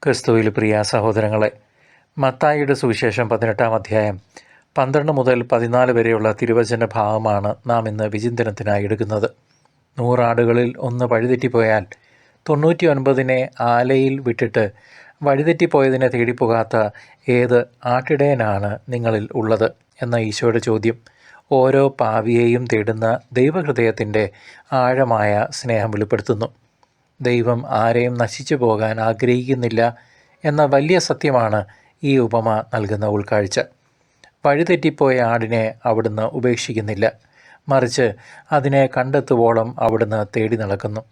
ക്രിസ്തുവിൽ പ്രിയ സഹോദരങ്ങളെ, മത്തായിയുടെ സുവിശേഷം 18-ാം അധ്യായം 12 മുതൽ 14 വരെയുള്ള തിരുവചന ഭാഗമാണ് നാം ഇന്ന് വിചിന്തനത്തിനായി എടുക്കുന്നത്. 100 ആടുകളിൽ ഒന്ന് വഴിതെറ്റിപ്പോയാൽ 99നെ ആലയിൽ വിട്ടിട്ട് വഴിതെറ്റിപ്പോയതിനെ തേടിപ്പോകാത്ത ഏത് ആട്ടിടയനാണ് നിങ്ങളിൽ ഉള്ളത് എന്ന ഈശോയുടെ ചോദ്യം ഓരോ പാവിയെയും തേടുന്ന ദൈവഹൃദയത്തിൻ്റെ ആഴമായ സ്നേഹം വെളിപ്പെടുത്തുന്നു. ദൈവം ആരെയും നശിച്ചു പോകാൻ ആഗ്രഹിക്കുന്നില്ല എന്ന വലിയ സത്യമാണ് ഈ ഉപമ നൽകുന്ന ഉൾക്കാഴ്ച. വഴിതെറ്റിപ്പോയ ആടിനെ അവിടുന്ന് ഉപേക്ഷിക്കുന്നില്ല, മറിച്ച് അതിനെ കണ്ടെത്തുവോളം അവിടുന്ന് തേടി നടക്കുന്നു.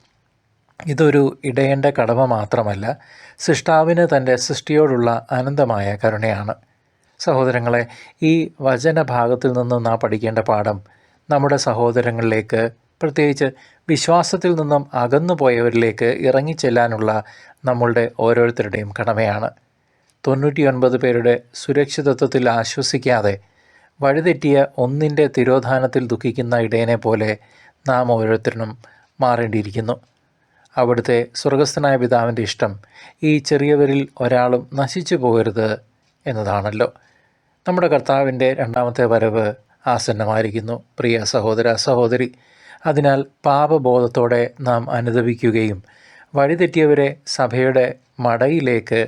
ഇതൊരു ഇടയൻ്റെ കടമ മാത്രമല്ല, സൃഷ്ടാവിന് തൻ്റെ സൃഷ്ടിയോടുള്ള അനന്തമായ കരുണയാണ്. സഹോദരങ്ങളെ, ഈ വചനഭാഗത്തിൽ നിന്നും നാം പഠിക്കേണ്ട പാഠം നമ്മുടെ സഹോദരങ്ങളിലേക്ക്, പ്രത്യേകിച്ച് വിശ്വാസത്തിൽ നിന്നും അകന്നു പോയവരിലേക്ക് ഇറങ്ങിച്ചെല്ലാനുള്ള നമ്മളുടെ ഓരോരുത്തരുടെയും കടമയാണ്. 99 പേരുടെ സുരക്ഷിതത്വത്തിൽ ആശ്വസിക്കാതെ വഴിതെറ്റിയ ഒന്നിൻ്റെ തിരോധാനത്തിൽ ദുഃഖിക്കുന്ന ഇടയനെ പോലെ നാം ഓരോരുത്തരും മാറേണ്ടിയിരിക്കുന്നു. അവിടുത്തെ സ്വർഗസ്ഥനായ പിതാവിൻ്റെ ഇഷ്ടം ഈ ചെറിയവരിൽ ഒരാളും നശിച്ചു പോകരുത് എന്നതാണല്ലോ. നമ്മുടെ കർത്താവിൻ്റെ രണ്ടാമത്തെ വരവ് ആസന്നമായിരിക്കുന്നു പ്രിയ സഹോദര സഹോദരി. അതിനാൽ പാപബോധത്തോടെ നാം അനുദപിക്കുകയും വഴിതെറ്റിയവരെ സഭയുടെ മടയിലേക്ക്,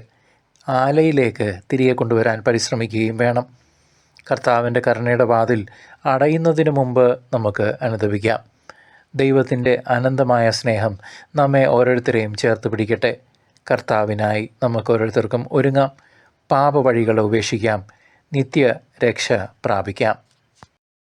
ആലയിലേക്ക് തിരികെ കൊണ്ടുവരാൻ പരിശ്രമിക്കുകയും വേണം. കർത്താവിൻ്റെ കരുണയുടെ വാതിൽ അടയുന്നതിന് മുമ്പ് നമുക്ക് അനുദപിക്കാം. ദൈവത്തിൻ്റെ അനന്തമായ സ്നേഹം നമ്മെ ഓരോരുത്തരെയും ചേർത്ത് പിടിക്കട്ടെ. കർത്താവിനായി നമുക്ക് ഓരോരുത്തർക്കും ഒരുങ്ങാം. പാപവഴികളെ ഉപേക്ഷിക്കാം. നിത്യ രക്ഷ പ്രാപിക്കാം.